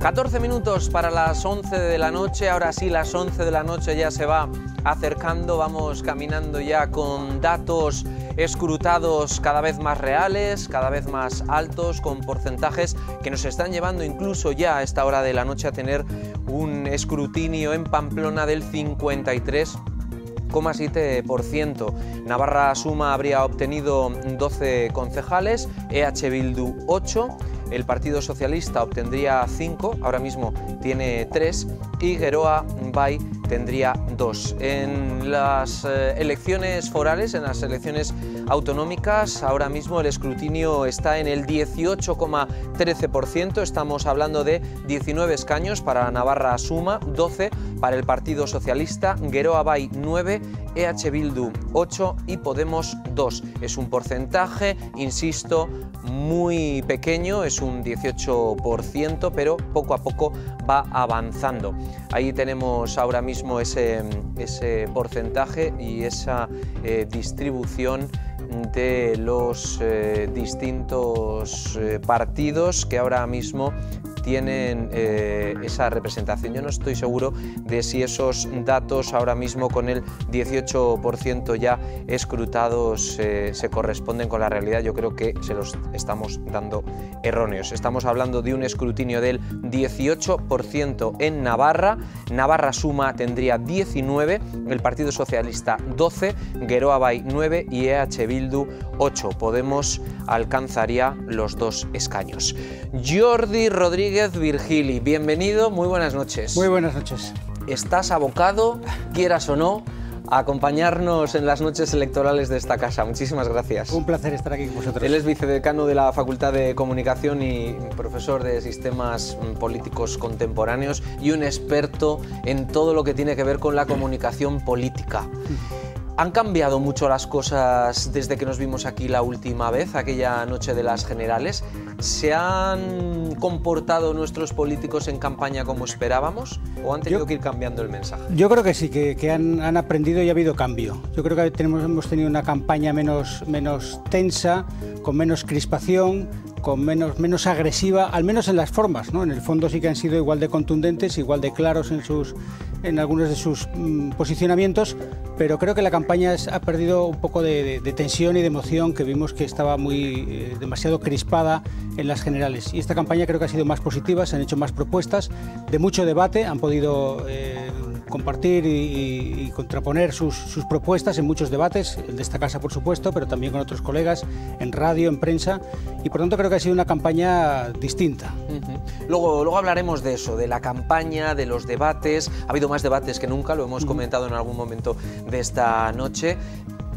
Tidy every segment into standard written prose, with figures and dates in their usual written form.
14 minutos para las 11 de la noche, ahora sí las 11 de la noche ya se va acercando, vamos caminando ya con datos escrutados cada vez más reales, cada vez más altos, con porcentajes que nos están llevando incluso ya a esta hora de la noche a tener un escrutinio en Pamplona del 53,7%. Navarra Suma habría obtenido 12 concejales, EH Bildu 8, el Partido Socialista obtendría 5, ahora mismo tiene 3, y Geroa Bai tendría 2. En las elecciones forales, en las elecciones autonómicas, ahora mismo el escrutinio está en el 18,13%, estamos hablando de 19 escaños para Navarra Suma, 12 para el Partido Socialista, Geroa Bai 9, EH Bildu 8 y Podemos 2. Es un porcentaje, insisto, muy pequeño, es un 18%, pero poco a poco va avanzando. Ahí tenemos ahora mismo ese porcentaje y esa distribución de los distintos partidos que ahora mismo tienen esa representación. Yo no estoy seguro de si esos datos ahora mismo con el 18% ya escrutados se corresponden con la realidad. Yo creo que se los estamos dando erróneos. Estamos hablando de un escrutinio del 18% en Navarra. Navarra Suma tendría 19, el Partido Socialista 12, Geroa Bai 9 y EH Bildu 8. Podemos alcanzaría los 2 escaños. Jordi Rodríguez Virgili, bienvenido, muy buenas noches. Muy buenas noches. Estás abocado, quieras o no, a acompañarnos en las noches electorales de esta casa. Muchísimas gracias. Un placer estar aquí con vosotros. Él es vicedecano de la Facultad de Comunicación y profesor de Sistemas Políticos Contemporáneos y un experto en todo lo que tiene que ver con la comunicación política. ¿Han cambiado mucho las cosas desde que nos vimos aquí la última vez, aquella noche de las generales? ¿Se han comportado nuestros políticos en campaña como esperábamos o han tenido que ir cambiando el mensaje? Yo creo que sí, que han aprendido y ha habido cambio. Yo creo que hemos tenido una campaña menos tensa, con menos crispación, con menos agresiva, al menos en las formas, ¿no? En el fondo sí que han sido igual de contundentes, igual de claros en algunos de sus posicionamientos, pero creo que la campaña ha perdido un poco de tensión y de emoción que vimos que estaba demasiado crispada en las generales. Y esta campaña creo que ha sido más positiva, se han hecho más propuestas, de mucho debate, han podido compartir y contraponer sus propuestas en muchos debates, el de esta casa por supuesto, pero también con otros colegas, en radio, en prensa, y por tanto creo que ha sido una campaña distinta. Luego hablaremos de eso, de la campaña, de los debates. Ha habido más debates que nunca, lo hemos comentado en algún momento de esta noche.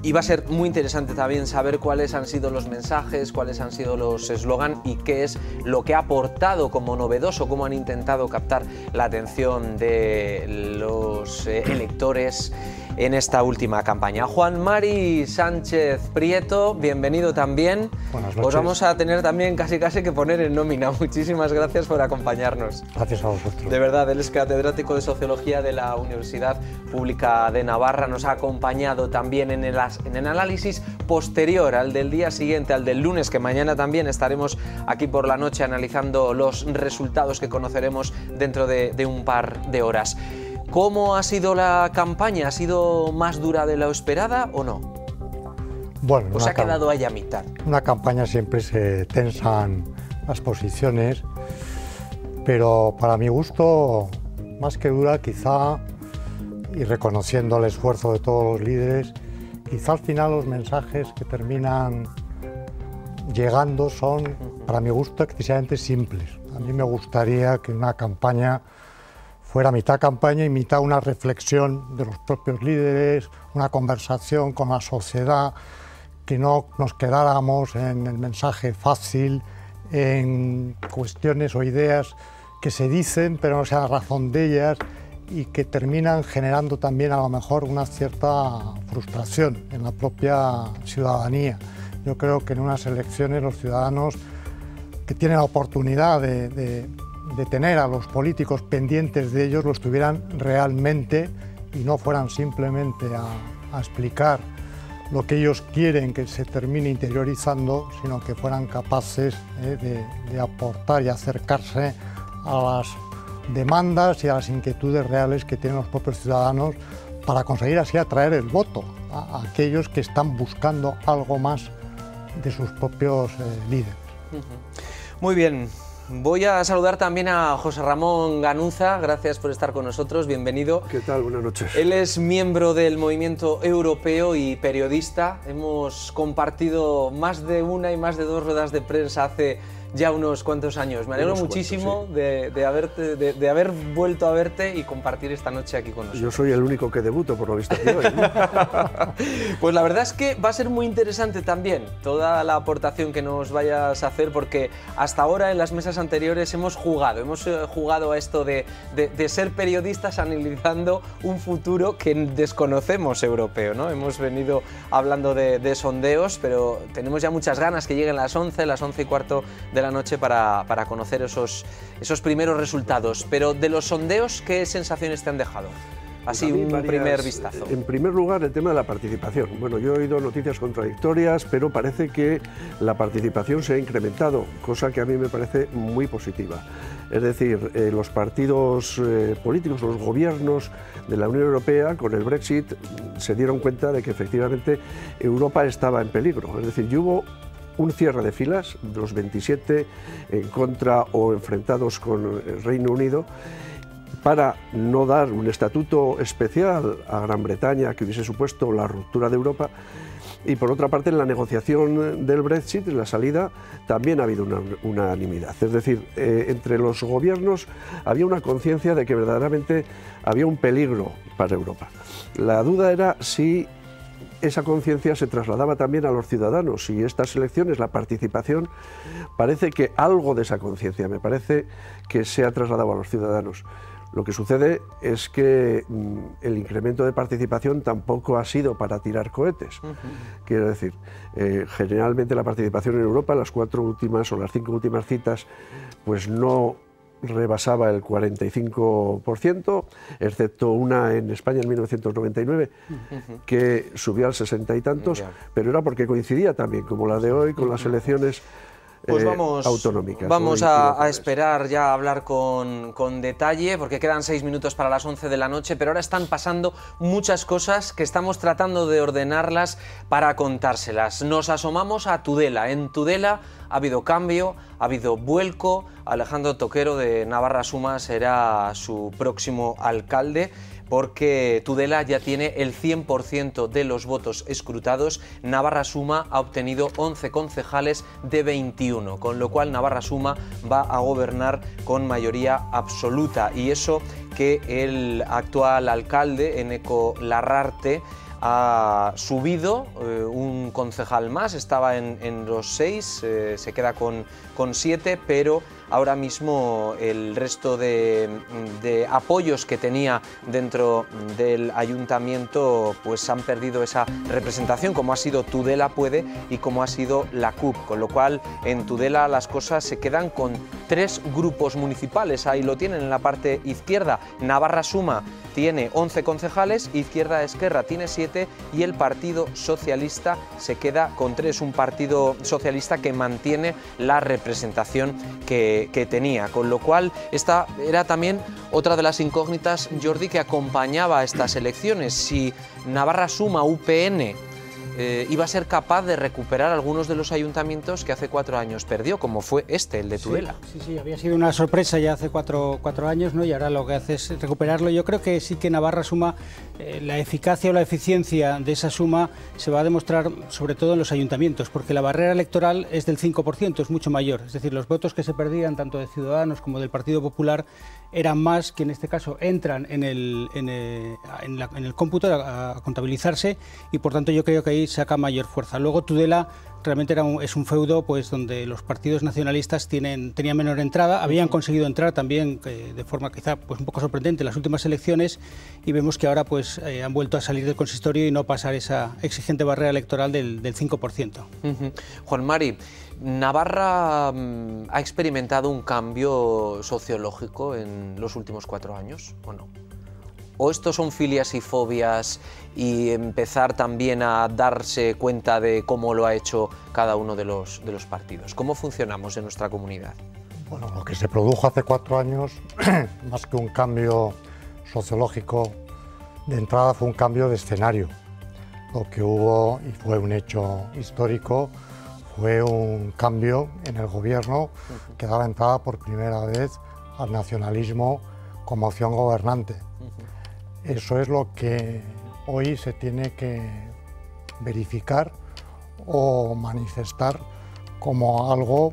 Y va a ser muy interesante también saber cuáles han sido los mensajes, cuáles han sido los eslogan y qué es lo que ha aportado como novedoso, cómo han intentado captar la atención de los electores en esta última campaña. Juan Mari Sánchez Prieto, bienvenido también. Buenas noches. Os vamos a tener también casi que poner en nómina. Muchísimas gracias por acompañarnos. Gracias a vosotros. De verdad, él es catedrático de Sociología de la Universidad Pública de Navarra. Nos ha acompañado también en el análisis posterior al del día siguiente, al del lunes, que mañana también estaremos aquí por la noche analizando los resultados que conoceremos dentro de un par de horas. ¿Cómo ha sido la campaña? ¿Ha sido más dura de lo esperada o no? Bueno, ¿O se ha quedado ahí a mitad? Una campaña siempre se tensan las posiciones, pero para mi gusto, más que dura, quizá, y reconociendo el esfuerzo de todos los líderes, quizá al final los mensajes que terminan llegando son, para mi gusto, excesivamente simples. A mí me gustaría que una campaña fuera mitad campaña y mitad una reflexión de los propios líderes, una conversación con la sociedad, que no nos quedáramos en el mensaje fácil, en cuestiones o ideas que se dicen pero no se da razón de ellas y que terminan generando también a lo mejor una cierta frustración en la propia ciudadanía. Yo creo que en unas elecciones los ciudadanos que tienen la oportunidad de tener a los políticos pendientes de ellos, los tuvieran realmente y no fueran simplemente a explicar lo que ellos quieren que se termine interiorizando, sino que fueran capaces de aportar y acercarse a las demandas y a las inquietudes reales que tienen los propios ciudadanos para conseguir así atraer el voto a aquellos que están buscando algo más de sus propios líderes. Muy bien. Voy a saludar también a José Ramón Ganuza, gracias por estar con nosotros, bienvenido. ¿Qué tal? Buenas noches. Él es miembro del Movimiento Europeo y periodista. Hemos compartido más de una y más de dos ruedas de prensa hace ya unos cuantos años. Me alegro muchísimo sí. de haber vuelto a verte y compartir esta noche aquí con nosotros. Yo soy el único que debuto, por lo visto, aquí hoy, ¿no? Pues la verdad es que va a ser muy interesante también toda la aportación que nos vayas a hacer, porque hasta ahora en las mesas anteriores hemos jugado a esto de ser periodistas analizando un futuro que desconocemos europeo, ¿no? Hemos venido hablando de sondeos, pero tenemos ya muchas ganas que lleguen las 11 y cuarto de la noche para conocer esos primeros resultados. Pero de los sondeos, ¿qué sensaciones te han dejado? Así un primer vistazo. En primer lugar, el tema de la participación. Bueno, yo he oído noticias contradictorias, pero parece que la participación se ha incrementado, cosa que a mí me parece muy positiva. Es decir, los partidos políticos, los gobiernos de la Unión Europea, con el Brexit, se dieron cuenta de que efectivamente Europa estaba en peligro. Es decir, hubo un cierre de filas, los 27 en contra o enfrentados con el Reino Unido, para no dar un estatuto especial a Gran Bretaña que hubiese supuesto la ruptura de Europa. Y por otra parte, en la negociación del Brexit, en la salida, también ha habido una unanimidad. Es decir, entre los gobiernos había una conciencia de que verdaderamente había un peligro para Europa. La duda era si esa conciencia se trasladaba también a los ciudadanos, y estas elecciones, la participación, parece que algo de esa conciencia, me parece que se ha trasladado a los ciudadanos. Lo que sucede es que el incremento de participación tampoco ha sido para tirar cohetes. Quiero decir, generalmente la participación en Europa, las 4 últimas o las 5 últimas citas, pues no rebasaba el 45%, excepto una en España en 1999, que subió al 60 y tantos, pero era porque coincidía también, como la de hoy, con las elecciones pues autonómicas. Vamos a esperar ya a hablar con detalle, porque quedan 6 minutos para las 11 de la noche, pero ahora están pasando muchas cosas que estamos tratando de ordenarlas para contárselas. Nos asomamos a Tudela. En Tudela ha habido cambio, ha habido vuelco. Alejandro Toquero de Navarra Suma será su próximo alcalde, porque Tudela ya tiene el 100% de los votos escrutados. Navarra Suma ha obtenido 11 concejales de 21, con lo cual Navarra Suma va a gobernar con mayoría absoluta. Y eso que el actual alcalde, Eneko Larrarte, ha subido un concejal más, estaba en los 6, se queda con 7, pero ahora mismo el resto de apoyos que tenía dentro del ayuntamiento pues han perdido esa representación, como ha sido Tudela Puede y como ha sido la CUP, con lo cual en Tudela las cosas se quedan con 3 grupos municipales. Ahí lo tienen en la parte izquierda. Navarra Suma tiene 11 concejales, Izquierda Esquerra tiene 7 y el Partido Socialista se queda con 3, un Partido Socialista que mantiene la representación que tenía, con lo cual esta era también otra de las incógnitas, Jordi, que acompañaba a estas elecciones, si Navarra Suma UPN iba a ser capaz de recuperar algunos de los ayuntamientos que hace 4 años perdió, como fue el de Tudela. Sí, había sido una sorpresa ya hace 4 años, ¿no? Y ahora lo que hace es recuperarlo. Yo creo que sí que Navarra Suma, la eficacia o la eficiencia de esa suma se va a demostrar sobre todo en los ayuntamientos, porque la barrera electoral es del 5%, es mucho mayor. Es decir, los votos que se perdían tanto de Ciudadanos como del Partido Popular eran más, que en este caso entran en el cómputo a contabilizarse, y por tanto yo creo que ahí saca mayor fuerza. Luego Tudela realmente es un feudo pues donde los partidos nacionalistas tenían menor entrada, habían conseguido entrar también de forma quizá pues un poco sorprendente en las últimas elecciones, y vemos que ahora pues han vuelto a salir del consistorio y no pasar esa exigente barrera electoral del 5%. Juan Mari, ¿Navarra ha experimentado un cambio sociológico en los últimos 4 años o no? ¿O estos son filias y fobias y empezar también a darse cuenta de cómo lo ha hecho cada uno de los partidos? ¿Cómo funcionamos en nuestra comunidad? Bueno, lo que se produjo hace 4 años, más que un cambio sociológico de entrada, fue un cambio de escenario. Lo que hubo, y fue un hecho histórico, fue un cambio en el gobierno que daba entrada por primera vez al nacionalismo como opción gobernante. Eso es lo que hoy se tiene que verificar o manifestar como algo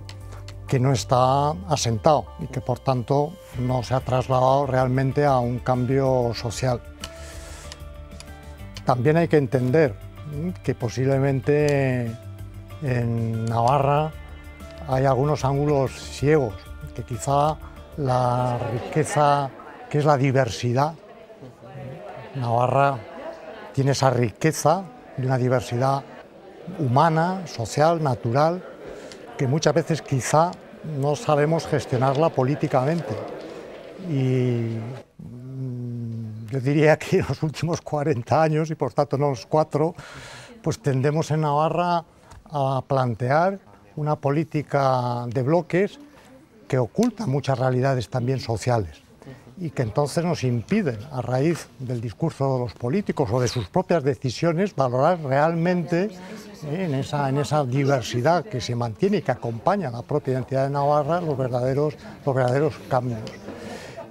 que no está asentado y que por tanto no se ha trasladado realmente a un cambio social. También hay que entender que posiblemente en Navarra hay algunos ángulos ciegos, que quizá la riqueza que es la diversidad, Navarra tiene esa riqueza de una diversidad humana, social, natural, que muchas veces quizá no sabemos gestionarla políticamente. Y yo diría que en los últimos 40 años, y por tanto no los 4, pues tendemos en Navarra a plantear una política de bloques que oculta muchas realidades también sociales y que entonces nos impiden, a raíz del discurso de los políticos o de sus propias decisiones, valorar realmente en esa diversidad que se mantiene y que acompaña a la propia identidad de Navarra los verdaderos cambios.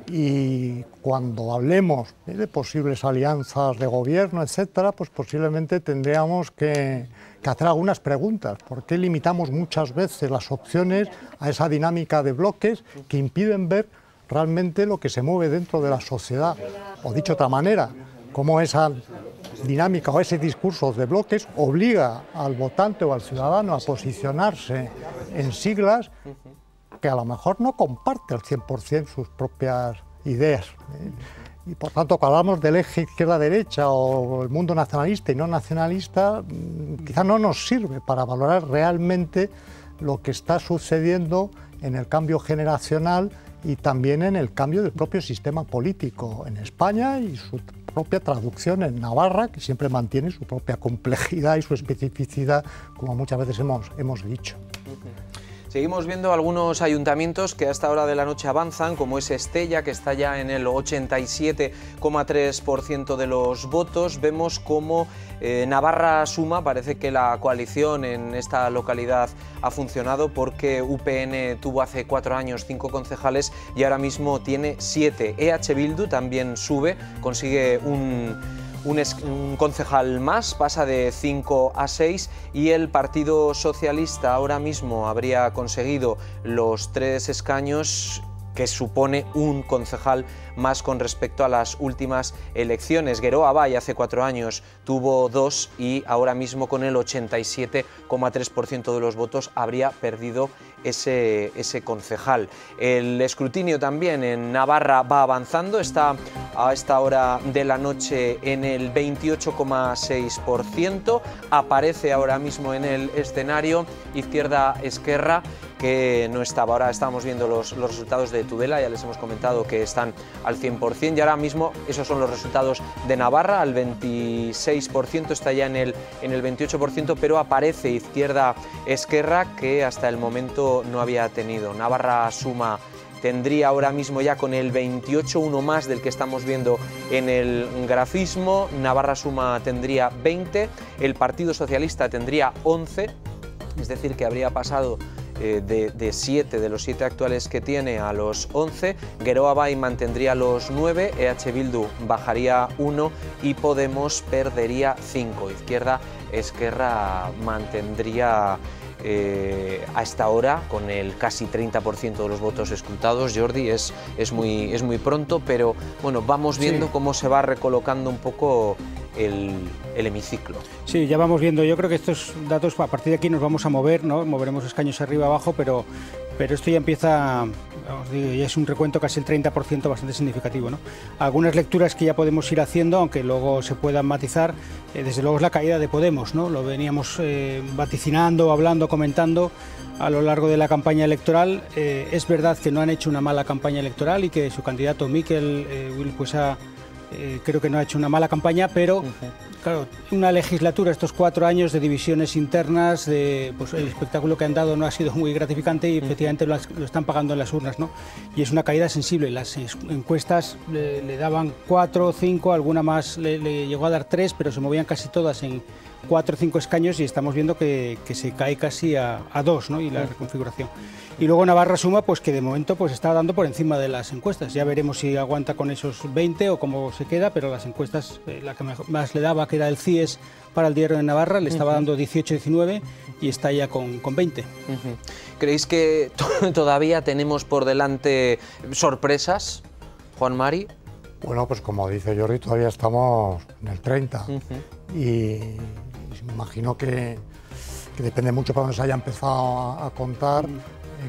Y cuando hablemos de posibles alianzas de gobierno, etcétera, pues posiblemente tendríamos que hacer algunas preguntas. ¿Por qué limitamos muchas veces las opciones a esa dinámica de bloques que impiden ver realmente lo que se mueve dentro de la sociedad? O dicho de otra manera, cómo esa dinámica o ese discurso de bloques obliga al votante o al ciudadano a posicionarse en siglas que a lo mejor no comparte al 100% sus propias ideas. Y por tanto, cuando hablamos del eje izquierda-derecha o el mundo nacionalista y no nacionalista, quizá no nos sirve para valorar realmente lo que está sucediendo en el cambio generacional y también en el cambio del propio sistema político en España y su propia traducción en Navarra, que siempre mantiene su propia complejidad y su especificidad, como muchas veces hemos dicho. Seguimos viendo algunos ayuntamientos que a esta hora de la noche avanzan, como es Estella, que está ya en el 87,3% de los votos. Vemos como Navarra suma, parece que la coalición en esta localidad ha funcionado porque UPN tuvo hace 4 años 5 concejales y ahora mismo tiene 7. EH Bildu también sube, consigue un concejal más, pasa de 5 a 6 y el Partido Socialista ahora mismo habría conseguido los 3 escaños, que supone un concejal más con respecto a las últimas elecciones. Geroa Bai hace 4 años tuvo 2 y ahora mismo con el 87,3% de los votos habría perdido ese concejal. El escrutinio también en Navarra va avanzando, está a esta hora de la noche en el 28,6%, aparece ahora mismo en el escenario Izquierda Esquerra, que no estaba. Ahora estamos viendo los resultados de Tudela, ya les hemos comentado que están al 100% y ahora mismo esos son los resultados de Navarra, al 26%, está ya en el 28%, pero aparece Izquierda Esquerra, que hasta el momento no había tenido. Navarra suma tendría ahora mismo ya con el 28, uno más del que estamos viendo en el grafismo. Navarra suma tendría 20, el Partido Socialista tendría 11, es decir que habría pasado de 7, de los 7 actuales que tiene, a los 11, Geroa Bai mantendría los 9, EH Bildu bajaría 1 y Podemos perdería 5. Izquierda Esquerra mantendría a esta hora con el casi 30% de los votos escrutados. Jordi, es muy pronto, pero bueno, vamos viendo cómo se va recolocando un poco el hemiciclo. Sí, ya vamos viendo. Yo creo que estos datos, a partir de aquí nos vamos a mover, ¿no? Moveremos escaños arriba abajo, pero esto ya empieza, ya es un recuento casi el 30%, bastante significativo, ¿no? Algunas lecturas que ya podemos ir haciendo, aunque luego se puedan matizar, desde luego es la caída de Podemos, ¿no? Lo veníamos vaticinando, hablando, comentando a lo largo de la campaña electoral. Es verdad que no han hecho una mala campaña electoral y que su candidato Mikel Will pues ha creo que no ha hecho una mala campaña, pero claro, una legislatura, estos 4 años de divisiones internas, pues el espectáculo que han dado no ha sido muy gratificante y efectivamente lo están pagando en las urnas, ¿no? Y es una caída sensible. Las encuestas le daban 4 o 5, alguna más le llegó a dar 3, pero se movían casi todas en 4 o 5 escaños y estamos viendo que se cae casi a 2, ¿no? Y la reconfiguración. Y luego Navarra Suma, pues que de momento pues está dando por encima de las encuestas. Ya veremos si aguanta con esos 20 o cómo se queda, pero las encuestas, la que más le daba, que era el CIES para el Diario de Navarra, le estaba dando 18-19 y está ya con 20. ¿Creéis que todavía tenemos por delante sorpresas, Juan Mari? Bueno, pues como dice Jordi, todavía estamos en el 30 y me imagino que depende mucho para dónde se haya empezado a contar,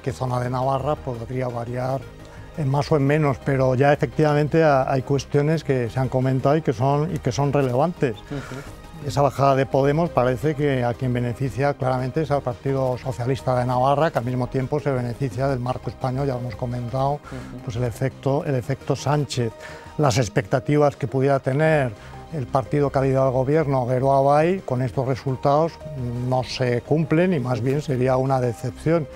qué zona de Navarra podría variar en más o en menos, pero ya efectivamente hay cuestiones que se han comentado y que son relevantes. Esa bajada de Podemos parece que a quien beneficia claramente es al Partido Socialista de Navarra, que al mismo tiempo se beneficia del marco español, ya lo hemos comentado, pues el efecto Sánchez. Las expectativas que pudiera tener el partido que ha ido al gobierno, Geroa Bai, con estos resultados no se cumplen y más bien sería una decepción.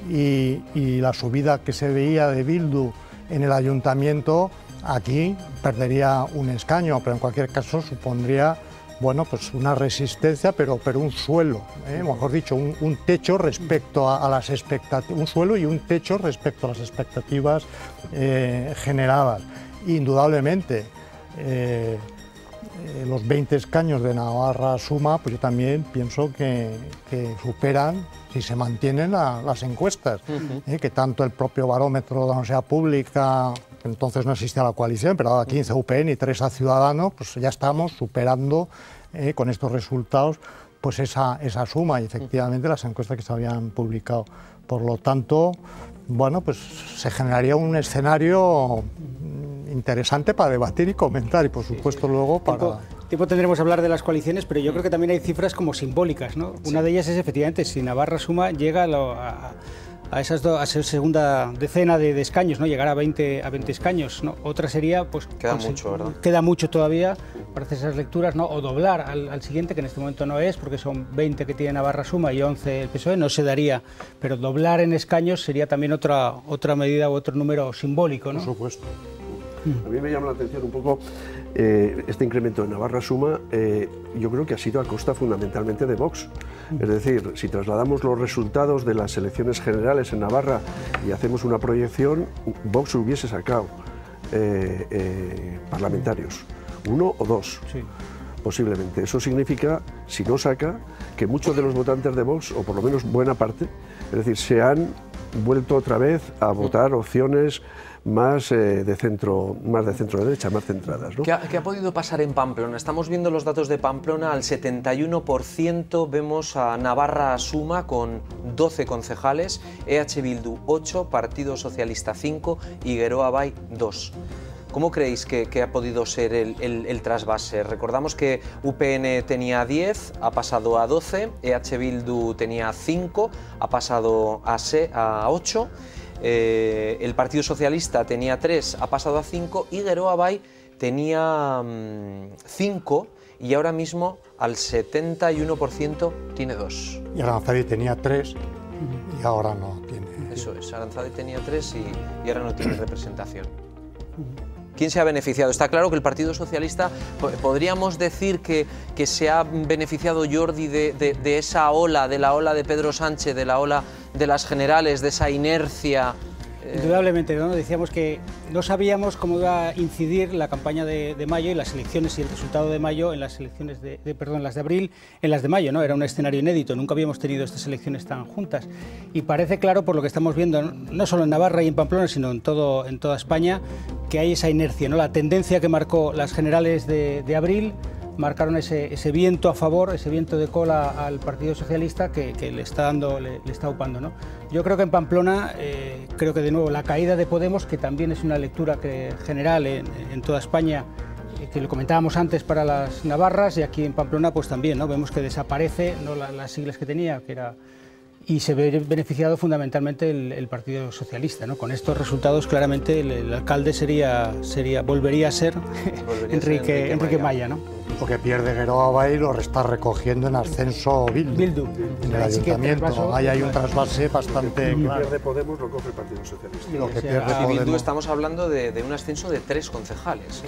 Y la subida que se veía de Bildu en el ayuntamiento, aquí perdería un escaño, pero en cualquier caso supondría, bueno, pues una resistencia, pero un suelo, mejor dicho, un techo respecto a las expectativas, un suelo y un techo respecto a las expectativas generadas. Indudablemente, los 20 escaños de Navarra Suma, pues yo también pienso que superan, si se mantienen las encuestas, que tanto el propio barómetro de la Universidad Pública, que entonces no existía la coalición, pero ahora 15 UPN y 3 a Ciudadanos, pues ya estamos superando con estos resultados pues esa suma y efectivamente las encuestas que se habían publicado. Por lo tanto, bueno, pues se generaría un escenario interesante para debatir y comentar y por supuesto luego para... Tiempo tendremos que hablar de las coaliciones, pero yo creo que también hay cifras como simbólicas, ¿no? Una de ellas es efectivamente si Navarra Suma llega a esa segunda decena de escaños, ¿no? Llegar a 20 escaños, ¿no? Otra sería, pues... Queda mucho, ¿verdad? Queda mucho todavía para hacer esas lecturas, ¿no? O doblar al siguiente, que en este momento no es, porque son 20 que tiene Navarra Suma y 11 el PSOE, no se daría, pero doblar en escaños sería también otra medida u otro número simbólico, ¿no? Por supuesto. A mí me llama la atención un poco este incremento de Navarra Suma, yo creo que ha sido a costa fundamentalmente de Vox. Es decir, si trasladamos los resultados de las elecciones generales en Navarra y hacemos una proyección, Vox hubiese sacado parlamentarios, 1 o 2. Sí. Posiblemente. Eso significa, si no saca, que muchos de los votantes de Vox, o por lo menos buena parte, es decir, se han vuelto otra vez a votar opciones más de centro derecha, más centradas, ¿no? ¿Qué ha podido pasar en Pamplona? Estamos viendo los datos de Pamplona, al 71% vemos a Navarra Suma con 12 concejales, EH Bildu 8, Partido Socialista 5 y Geroa Bai 2. ¿Cómo creéis que ha podido ser el trasvase? Recordamos que UPN tenía 10, ha pasado a 12, EH Bildu tenía 5, ha pasado a 8, el Partido Socialista tenía 3, ha pasado a 5 y Geroa Bai tenía 5 y ahora mismo al 71% tiene 2. Y Aranzadi tenía 3 y ahora no tiene. Eso es, Aranzadi tenía 3 y ahora no tiene representación. ¿Quién se ha beneficiado? Está claro que el Partido Socialista, podríamos decir que se ha beneficiado Jordi de esa ola, de la ola de Pedro Sánchez, de la ola de las generales, de esa inercia. Indudablemente, ¿no? Decíamos que no sabíamos cómo iba a incidir la campaña de mayo y las elecciones y el resultado de mayo en las elecciones las de abril, en las de mayo, ¿no? Era un escenario inédito, nunca habíamos tenido estas elecciones tan juntas. Y parece claro, por lo que estamos viendo, no solo en Navarra y en Pamplona, sino en toda España, que hay esa inercia, ¿no? La tendencia que marcó las generales de abril marcaron ese viento a favor, ese viento de cola al Partido Socialista que le está upando, ¿no? Yo creo que en Pamplona, creo que de nuevo la caída de Podemos, que también es una lectura general en toda España, que lo comentábamos antes para las navarras, y aquí en Pamplona pues también, ¿no? Vemos que desaparece, ¿no? Las siglas que tenía, que era y se ve beneficiado fundamentalmente el Partido Socialista, ¿no? Con estos resultados claramente el alcalde volvería a ser Enrique Maya, ¿no? Lo que pierde Geroa Bai lo está recogiendo en ascenso Bildu. En el ayuntamiento. Ahí hay un trasvase bastante claro. Lo que pierde Podemos lo coge el Partido Socialista. Lo que pierde Y Bildu Podemos. estamos hablando de un ascenso de 3 concejales,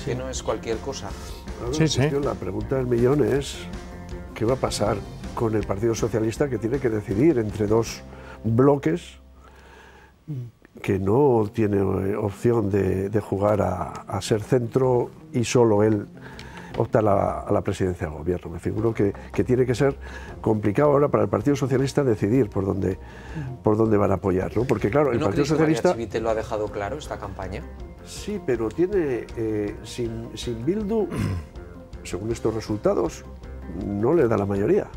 que no es cualquier cosa. Claro, la pregunta del millón es ¿qué va a pasar con el Partido Socialista, que tiene que decidir entre dos bloques que no tiene opción de jugar a ser centro y solo él opta a la presidencia del gobierno? Me figuro que tiene que ser complicado ahora para el Partido Socialista decidir por dónde van a apoyar, ¿no? Porque claro, el Partido Socialista... ¿No creéis que María Chivite lo ha dejado claro esta campaña? Sí, pero tiene, sin Bildu, según estos resultados, no le da la mayoría.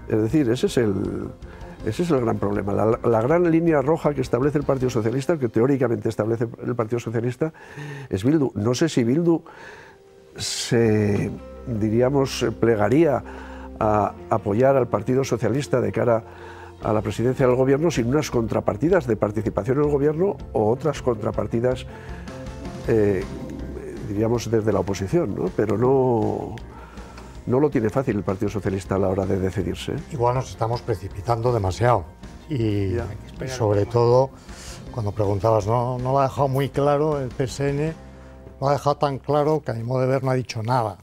Es decir, ese es el gran problema. La gran línea roja que establece el Partido Socialista, que teóricamente establece el Partido Socialista, es Bildu. No sé si Bildu se plegaría a apoyar al Partido Socialista de cara a la presidencia del gobierno sin unas contrapartidas de participación en el gobierno o otras contrapartidas, diríamos, desde la oposición, ¿no? Pero no lo tiene fácil el Partido Socialista a la hora de decidirse. Igual nos estamos precipitando demasiado y sobre todo cuando preguntabas, no lo ha dejado muy claro el PSN, lo ha dejado tan claro que a mi modo de ver no ha dicho nada.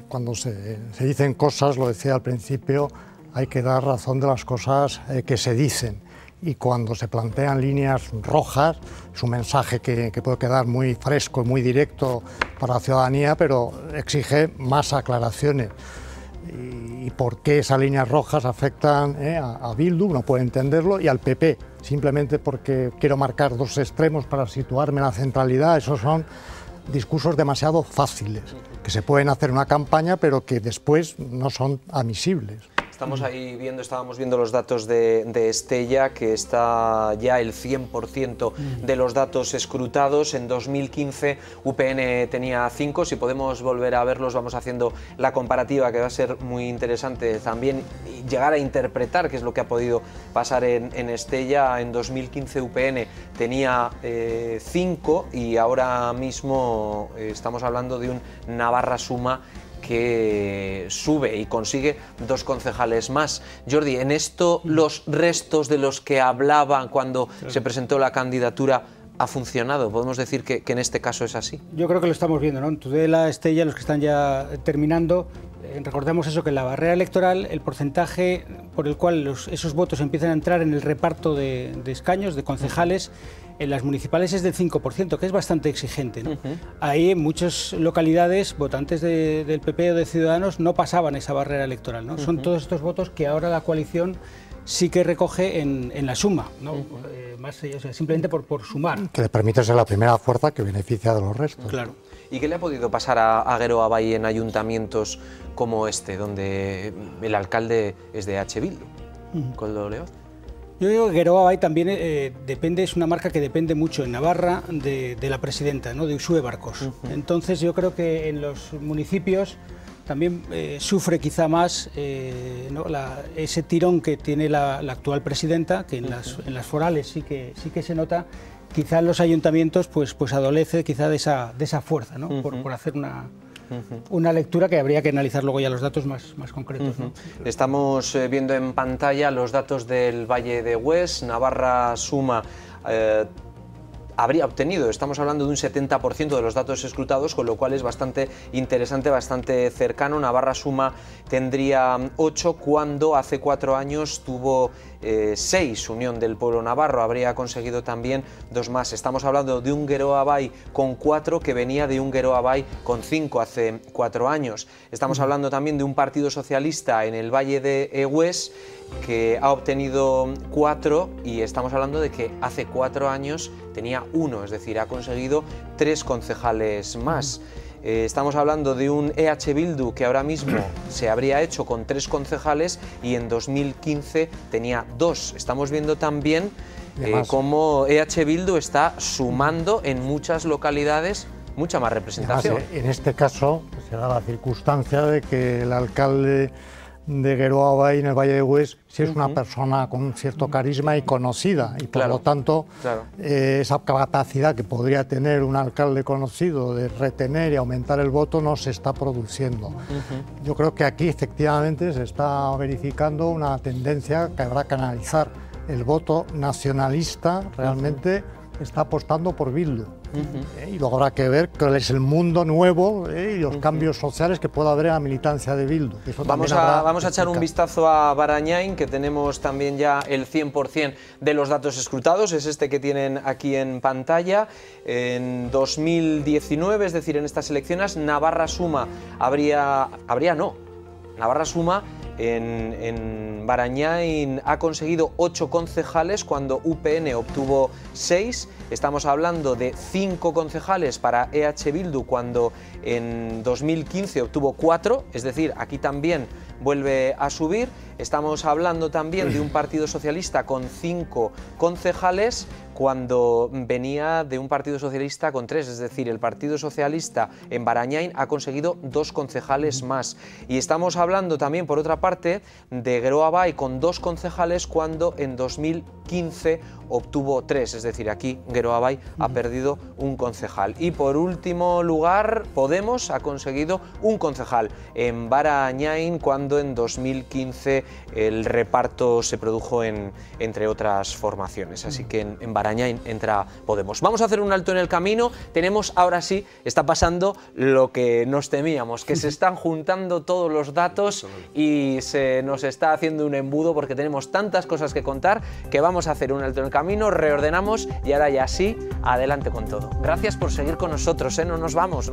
Cuando se dicen cosas, lo decía al principio, hay que dar razón de las cosas que se dicen, y cuando se plantean líneas rojas es un mensaje que puede quedar muy fresco, muy directo para la ciudadanía, pero exige más aclaraciones. Y por qué esas líneas rojas afectan a Bildu, no puede entenderlo, y al PP, simplemente porque quiero marcar dos extremos para situarme en la centralidad. Esos son discursos demasiado fáciles, que se pueden hacer una campaña, pero que después no son admisibles. Estábamos viendo los datos de Estella, que está ya el 100% de los datos escrutados. En 2015 UPN tenía 5, si podemos volver a verlos vamos haciendo la comparativa, que va a ser muy interesante también llegar a interpretar qué es lo que ha podido pasar en Estella. En 2015 UPN tenía 5 y ahora mismo estamos hablando de un Navarra Suma que sube y consigue 2 concejales más. Jordi, en esto los restos de los que hablaban cuando se presentó la candidatura ha funcionado. ¿Podemos decir que en este caso es así? Yo creo que lo estamos viendo, ¿no? En Tudela, Estella, los que están ya terminando, recordemos eso, que en la barrera electoral el porcentaje por el cual esos votos empiezan a entrar en el reparto de escaños, de concejales, en las municipales es del 5%, que es bastante exigente, ¿no? Ahí en muchas localidades votantes del PP o de Ciudadanos no pasaban esa barrera electoral, ¿no? Son todos estos votos que ahora la coalición sí que recoge en la suma, ¿no? Más, o sea, simplemente por sumar. Que le permite ser la primera fuerza que beneficia de los restos. Claro. ¿Y qué le ha podido pasar a Geroa Bai en ayuntamientos como este, donde el alcalde es de H. Bildu, Koldo Leoz? Yo digo que Geroa Bai también es una marca que depende mucho en Navarra de la presidenta, ¿no? De Uxue Barkos. Entonces yo creo que en los municipios también sufre quizá más ¿no? ese tirón que tiene la actual presidenta, que en las forales sí que se nota. Quizá en los ayuntamientos pues adolece quizá de esa fuerza, ¿no? Por hacer una lectura que habría que analizar luego ya los datos más concretos, ¿no? Estamos viendo en pantalla los datos del Valle de Hues. Navarra Suma habría obtenido, estamos hablando de un 70% de los datos escrutados, con lo cual es bastante interesante, bastante cercano. Navarra Suma tendría 8, cuando hace 4 años tuvo 6. Unión del Pueblo Navarro habría conseguido también 2 más. Estamos hablando de un Geroa Bai con 4 que venía de un Geroa Bai con 5 hace 4 años. Estamos hablando también de un Partido Socialista en el Valle de Hues que ha obtenido 4, y estamos hablando de que hace 4 años tenía 1, es decir, ha conseguido 3 concejales más. Estamos hablando de un EH Bildu que ahora mismo se habría hecho con 3 concejales y en 2015 tenía 2. Estamos viendo también cómo EH Bildu está sumando en muchas localidades mucha más representación. Además, en este caso se da la circunstancia de que el alcalde de Geroa Bai en el Valle de Hues sí es una persona con un cierto carisma y conocida, y por lo tanto esa capacidad que podría tener un alcalde conocido de retener y aumentar el voto no se está produciendo. Yo creo que aquí efectivamente se está verificando una tendencia que habrá que analizar. El voto nacionalista realmente está apostando por Bildu. Y luego habrá que ver cuál es el mundo nuevo y los cambios sociales que pueda haber en la militancia de Bildu. Vamos a echar un vistazo a Barañain, que tenemos también ya el 100% de los datos escrutados, es este que tienen aquí en pantalla. En 2019, es decir, en estas elecciones, Navarra Suma Navarra Suma en Barañain ha conseguido 8 concejales cuando UPN obtuvo 6. Estamos hablando de 5 concejales para EH Bildu cuando en 2015 obtuvo 4, es decir, aquí también vuelve a subir. Estamos hablando también de un Partido Socialista con 5 concejales cuando venía de un Partido Socialista con 3, es decir, el Partido Socialista en Barañain ha conseguido 2 concejales más. Y estamos hablando también, por otra parte, de Geroa Bai con 2 concejales cuando en 2015 obtuvo 3, es decir, aquí Geroa Bai ha perdido un concejal. Y por último lugar, Podemos ha conseguido un concejal en Barañain cuando en 2015 el reparto se produjo entre otras formaciones. Así que en Barañain entra Podemos. Vamos a hacer un alto en el camino. Tenemos, ahora sí, está pasando lo que nos temíamos, que se están juntando todos los datos y se nos está haciendo un embudo porque tenemos tantas cosas que contar que vamos a hacer un alto en el camino, reordenamos y ahora ya sí, adelante con todo. Gracias por seguir con nosotros, no nos vamos.